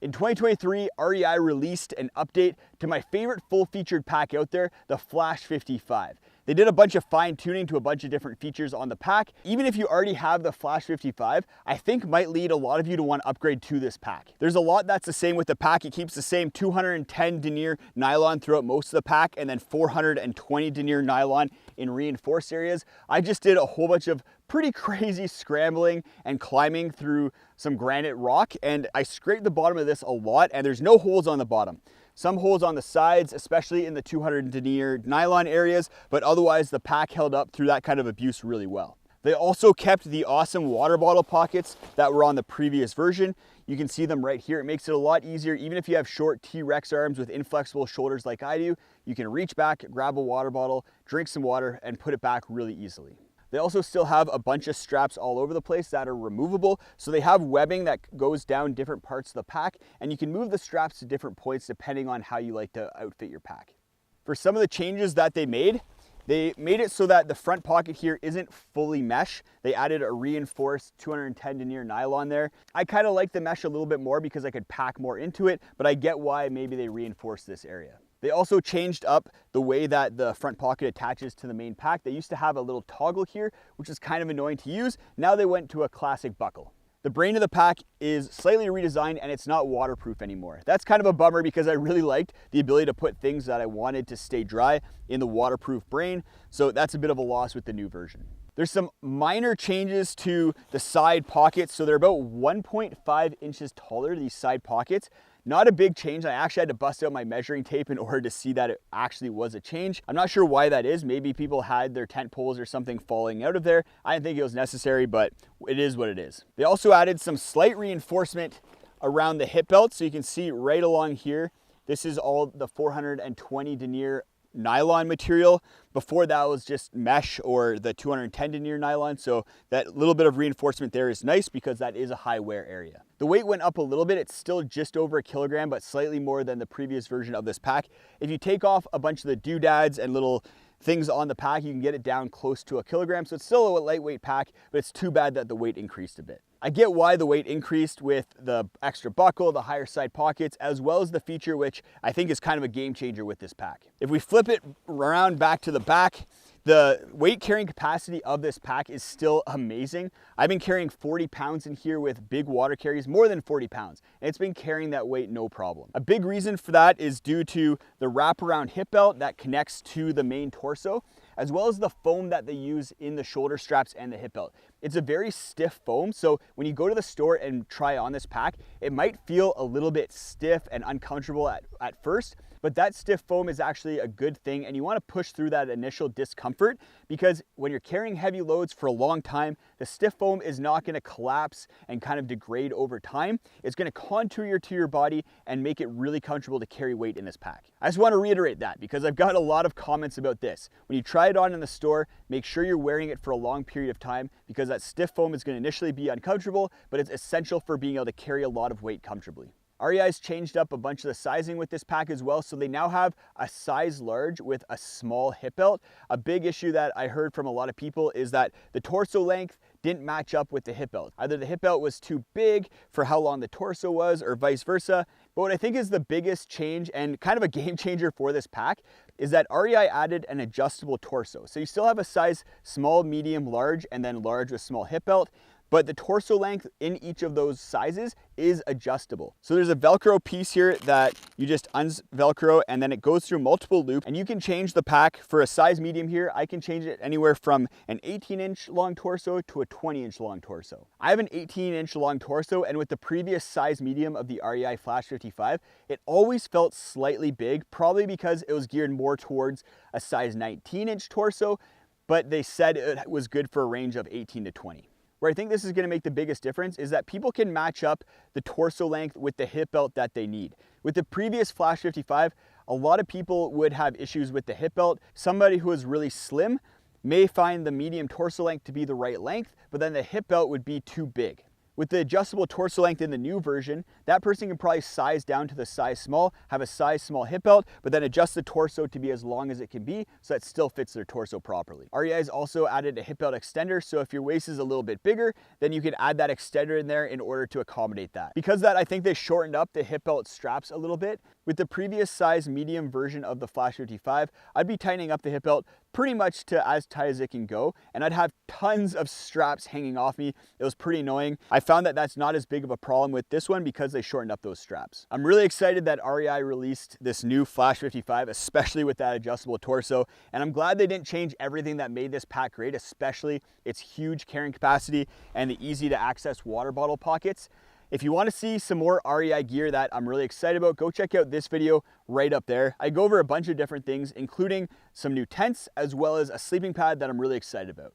In 2023, REI released an update to my favorite full-featured pack out there, the Flash 55. They did a bunch of fine-tuning to a bunch of different features on the pack. Even if you already have the Flash 55, I think might lead a lot of you to want to upgrade to this pack. There's a lot that's the same with the pack. It keeps the same 210 denier nylon throughout most of the pack, and then 420 denier nylon in reinforced areas. I just did a whole bunch of pretty crazy scrambling and climbing through some granite rock, and I scraped the bottom of this a lot, and there's no holes on the bottom. Some holes on the sides, especially in the 200 denier nylon areas, but otherwise the pack held up through that kind of abuse really well. They also kept the awesome water bottle pockets that were on the previous version. You can see them right here. It makes it a lot easier, even if you have short T-Rex arms with inflexible shoulders like I do, you can reach back, grab a water bottle, drink some water, and put it back really easily. They also still have a bunch of straps all over the place that are removable. So they have webbing that goes down different parts of the pack, and you can move the straps to different points depending on how you like to outfit your pack. For some of the changes that they made it so that the front pocket here isn't fully mesh. They added a reinforced 210 denier nylon there. I kind of like the mesh a little bit more because I could pack more into it, but I get why maybe they reinforced this area. They also changed up the way that the front pocket attaches to the main pack. They used to have a little toggle here, which is kind of annoying to use. Now they went to a classic buckle. The brain of the pack is slightly redesigned and it's not waterproof anymore. That's kind of a bummer because I really liked the ability to put things that I wanted to stay dry in the waterproof brain. So that's a bit of a loss with the new version. There's some minor changes to the side pockets. So they're about 1.5 inches taller, these side pockets. Not a big change. I actually had to bust out my measuring tape in order to see that it actually was a change. I'm not sure why that is. Maybe people had their tent poles or something falling out of there. I didn't think it was necessary, but it is what it is. They also added some slight reinforcement around the hip belt. So you can see right along here, this is all the 420 denier nylon material. Before that was just mesh or the 210 denier nylon. So that little bit of reinforcement there is nice because that is a high wear area. The weight went up a little bit. It's still just over 1 kilogram, but slightly more than the previous version of this pack. If you take off a bunch of the doodads and little things on the pack, you can get it down close to 1 kilogram. So it's still a lightweight pack, but it's too bad that the weight increased a bit. I get why the weight increased with the extra buckle, the higher side pockets, as well as the feature, which I think is kind of a game changer with this pack. If we flip it around back to the back, the weight carrying capacity of this pack is still amazing. I've been carrying 40 pounds in here with big water carries, more than 40 pounds, and it's been carrying that weight no problem. A big reason for that is due to the wraparound hip belt that connects to the main torso, as well as the foam that they use in the shoulder straps and the hip belt. It's a very stiff foam, so when you go to the store and try on this pack, it might feel a little bit stiff and uncomfortable at first, but that stiff foam is actually a good thing, and you want to push through that initial discomfort because when you're carrying heavy loads for a long time, the stiff foam is not going to collapse and kind of degrade over time. It's going to contour to your body and make it really comfortable to carry weight in this pack. I just want to reiterate that because I've got a lot of comments about this. When you try it on in the store, make sure you're wearing it for a long period of time because that stiff foam is going to initially be uncomfortable, but it's essential for being able to carry a lot of weight comfortably. REI's changed up a bunch of the sizing with this pack as well, so they now have a size large with a small hip belt. A big issue that I heard from a lot of people is that the torso length didn't match up with the hip belt. Either the hip belt was too big for how long the torso was or vice versa. But what I think is the biggest change and kind of a game changer for this pack is that REI added an adjustable torso. So you still have a size small, medium, large, and then large with small hip belt. But the torso length in each of those sizes is adjustable. So there's a Velcro piece here that you just unvelcro and then it goes through multiple loops and you can change the pack for a size medium here. I can change it anywhere from an 18-inch long torso to a 20-inch long torso. I have an 18-inch long torso, and with the previous size medium of the REI Flash 55, it always felt slightly big, probably because it was geared more towards a size 19-inch torso, but they said it was good for a range of 18 to 20. Where I think this is going to make the biggest difference is that people can match up the torso length with the hip belt that they need. With the previous Flash 55, a lot of people would have issues with the hip belt. Somebody who is really slim may find the medium torso length to be the right length, but then the hip belt would be too big. With the adjustable torso length in the new version, that person can probably size down to the size small, have a size small hip belt, but then adjust the torso to be as long as it can be so that it still fits their torso properly. REI has also added a hip belt extender, so if your waist is a little bit bigger, then you can add that extender in there in order to accommodate that. Because of that, I think they shortened up the hip belt straps a little bit. With the previous size medium version of the Flash 55, I'd be tightening up the hip belt pretty much to as tight as it can go, and I'd have tons of straps hanging off me. It was pretty annoying. I found that that's not as big of a problem with this one because they shortened up those straps. I'm really excited that REI released this new Flash 55, especially with that adjustable torso, and I'm glad they didn't change everything that made this pack great, especially its huge carrying capacity and the easy to access water bottle pockets. If you want to see some more REI gear that I'm really excited about, go check out this video right up there. I go over a bunch of different things, including some new tents, as well as a sleeping pad that I'm really excited about.